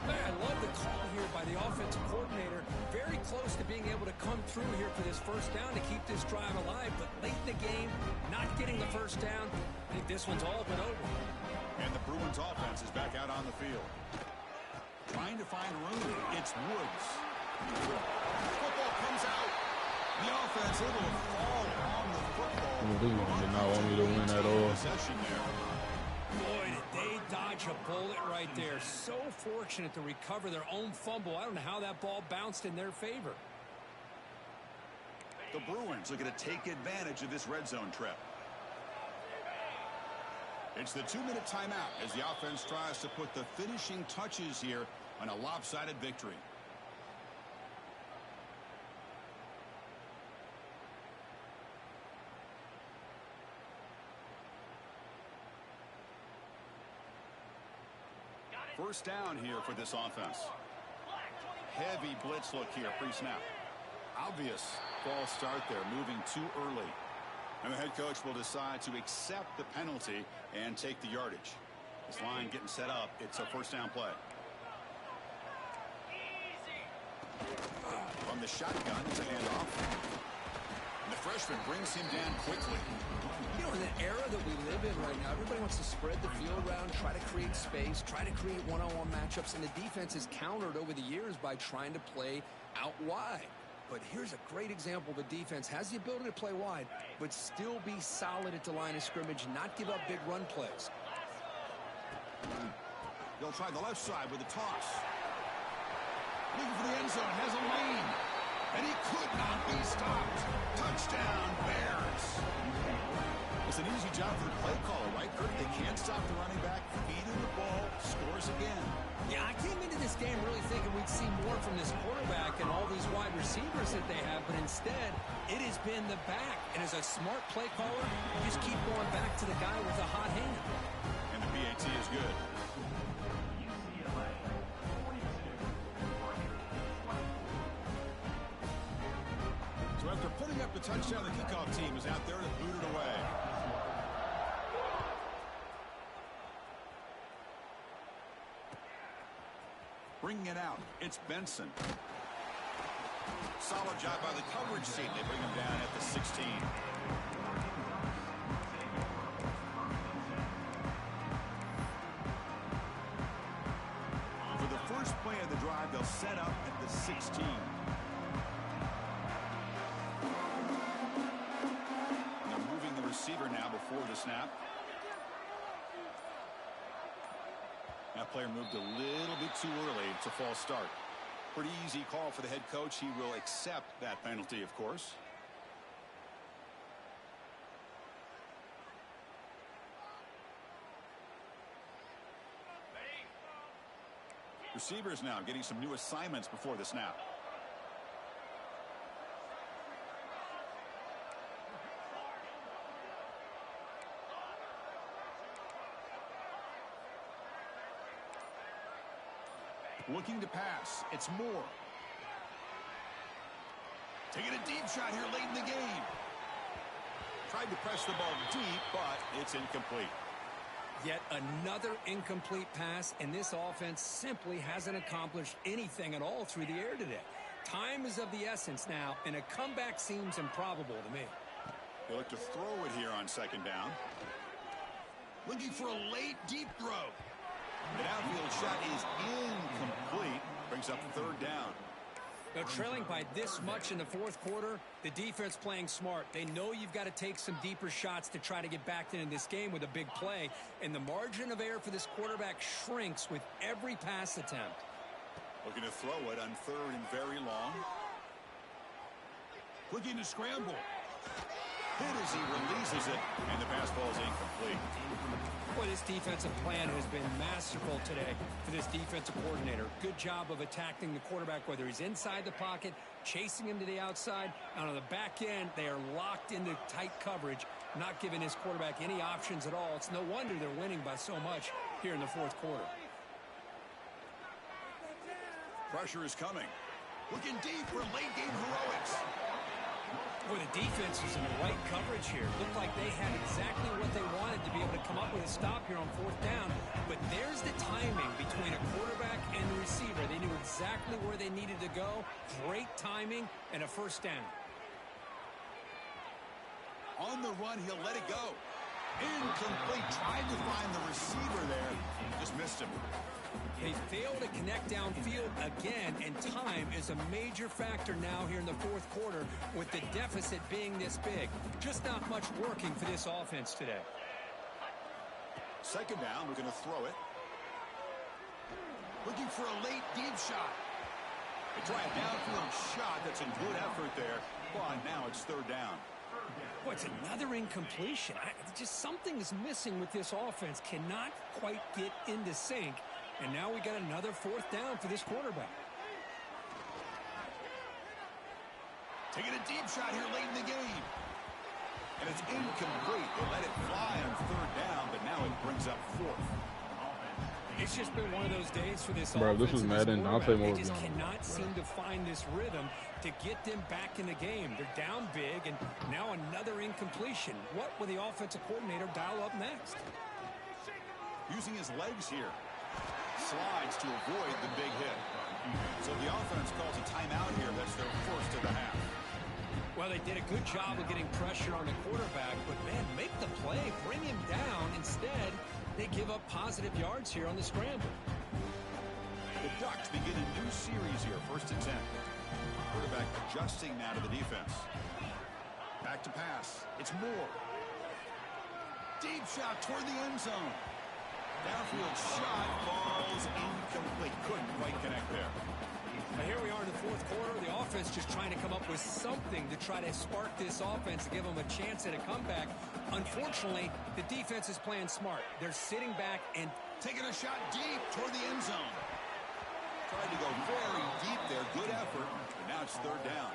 Man, I love the call here by the offensive coordinator. Very close to being able to come through here for this first down to keep this drive alive, but late in the game, not getting the first down. I think this one's all but over. And the Bruins offense is back out on the field. Trying to find room. It's Woods. Football comes out. The offense able to fall on the football. This one did not want me to win at all. Possession there. Boy, did they dodge a bullet right there. So fortunate to recover their own fumble. I don't know how that ball bounced in their favor. The Bruins are going to take advantage of this red zone trip. It's the 2-minute timeout as the offense tries to put the finishing touches here on a lopsided victory. First down here for this offense. Heavy blitz look here pre-snap. Obvious false start there, moving too early. And the head coach will decide to accept the penalty and take the yardage. This line getting set up. It's a first down play. From the shotgun, it's a handoff. And the freshman brings him down quickly. that we live in right now. Everybody wants to spread the field around, try to create space, try to create one-on-one matchups, and the defense is countered over the years by trying to play out wide. But here's a great example. The defense has the ability to play wide, but still be solid at the line of scrimmage, not give up big run plays. They'll try the left side with a toss. Looking for the end zone, has a lane. And he could not be stopped. Touchdown, Bears. It's an easy job for the play caller, right, Kurt? They can't stop the running back, feed him the ball, scores again. Yeah, I came into this game really thinking we'd see more from this quarterback and all these wide receivers that they have, but instead, it has been the back. And as a smart play caller, you just keep going back to the guy with a hot hand. And the PAT is good. So after putting up the touchdown, the kickoff team is out there to boot it away. Bringing it out, it's Benson. Solid job by the coverage team. They bring him down at the 16. For the first play of the drive, they'll set up at the 16. Receiver now before the snap. That player moved a little bit too early. It's a false start. Pretty easy call for the head coach. He will accept that penalty, of course. Receivers now getting some new assignments before the snap. Looking to pass. It's Moore. Taking a deep shot here late in the game. Tried to press the ball deep, but it's incomplete. Yet another incomplete pass, and this offense simply hasn't accomplished anything at all through the air today. Time is of the essence now, and a comeback seems improbable to me. They look to throw it here on second down. Looking for a late deep throw. The outfield shot is incomplete. Brings up third down. Now, trailing by this much in the fourth quarter, the defense playing smart. They know you've got to take some deeper shots to try to get back into this game with a big play. And the margin of error for this quarterback shrinks with every pass attempt. Looking to throw it on third and very long. Looking to scramble. Hit as he releases it, and the pass ball is incomplete. Boy, this defensive plan has been masterful today for this defensive coordinator. Good job of attacking the quarterback, whether he's inside the pocket, chasing him to the outside. And on the back end, they are locked into tight coverage, not giving his quarterback any options at all. It's no wonder they're winning by so much here in the fourth quarter. Pressure is coming. Looking deep for late game heroics. Boy, the defense is in the right coverage here. Looked like they had exactly what they wanted to be able to come up with a stop here on fourth down. But there's the timing between a quarterback and the receiver. They knew exactly where they needed to go. Great timing and a first down. On the run, he'll let it go. Incomplete. Tried to find the receiver there. Just missed him. They fail to connect downfield again, and time is a major factor now here in the fourth quarter with the deficit being this big. Just not much working for this offense today. Second down, we're going to throw it. Looking for a late deep shot. They try a downfield shot. That's a good effort there, but now it's third down. Boy, it's another incompletion. Just something is missing with this offense. Cannot quite get into sync. And now we got another fourth down for this quarterback. Taking a deep shot here late in the game. And it's incomplete. They let it fly on third down, but now it brings up fourth. It's just been one of those days for this offense. This was Madden. They just cannot seem to find this rhythm to get them back in the game. They're down big, and now another incompletion. What will the offensive coordinator dial up next? Using his legs here. Slides to avoid the big hit. So the offense calls a timeout here. That's their first of the half. Well, they did a good job of getting pressure on the quarterback, but, man, make the play, bring him down. Instead, they give up positive yards here on the scramble. The Ducks begin a new series here, 1st and 10. Quarterback adjusting now to the defense. Back to pass. It's Moore. Deep shot toward the end zone. Downfield shot falls incomplete. Couldn't quite connect there. Now here we are in the 4th quarter. The offense just trying to come up with something to try to spark this offense to give them a chance at a comeback. Unfortunately, the defense is playing smart. They're sitting back and taking a shot deep toward the end zone. Tried to go very deep there. Good effort. But now it's 3rd down.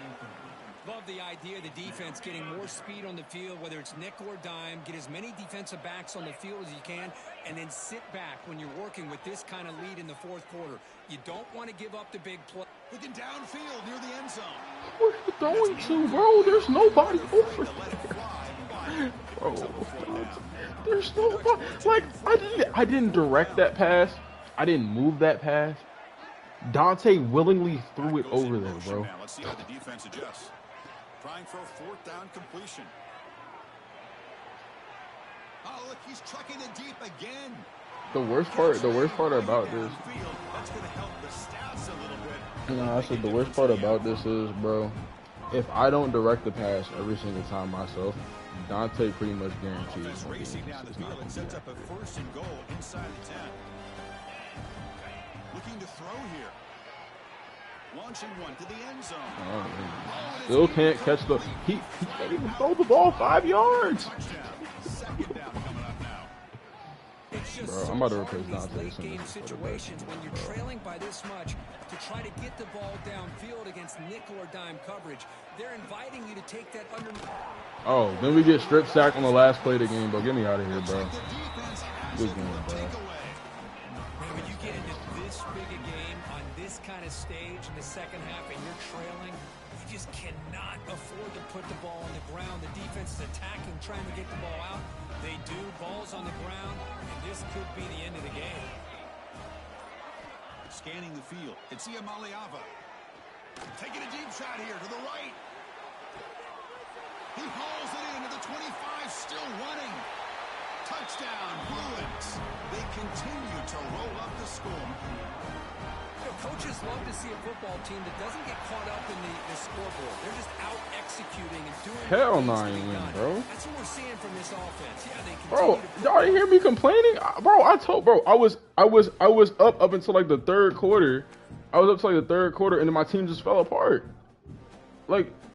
Love the idea of the defense getting more speed on the field, whether it's nickel or dime. Get as many defensive backs on the field as you can, and then sit back when you're working with this kind of lead in the 4th quarter. You don't want to give up the big play. Looking downfield near the end zone. Where are you going to, bro? There's nobody over there. Bro, there's nobody. Like, I didn't direct that pass. I didn't move that pass. Dante willingly threw it over there, bro. Let's see how the defense adjusts. Trying for a 4th down completion. Oh, look, he's trucking it deep again. The worst part about this. That's going to help the stats a little bit. No, I said the worst part about this is, bro, if I don't direct the pass every single time myself, Dante pretty much guarantees. Racing down the field and sets up a 1st and goal inside the 10. Looking to throw here. Launching one to the end zone. Oh, still can't catch the. He can't even throw the ball 5 yards. Touchdown. 2nd down coming up now. It's just Bro, I'm about to replace Dante. Game situations when you're trailing by this much to try to get the ball downfield against nickel or dime coverage. They're inviting you to take that under. Oh, then we get strip sacked on the last play of the game, bro. Get me out of here, bro. Good game, bro. When you get into this big a game on this kind of stage in the 2nd half and you're trailing, you just cannot afford to put the ball on the ground. The defense is attacking, trying to get the ball out. They do. Balls on the ground, and this could be the end of the game. Scanning the field. It's Iamaleava. Taking a deep shot here to the right. He hauls it into the 25, still running. Touchdown, Bruins. They continue to roll up the score. Coaches love to see a football team that doesn't get caught up in the scoreboard. They're just out executing and doing. Hell no, I ain't win, bro. That's what we're seeing from this offense. Yeah, they bro, y'all didn't hear me complaining, bro. I told, bro, I was up until like the 3rd quarter. I was up to like the 3rd quarter, and then my team just fell apart. Like,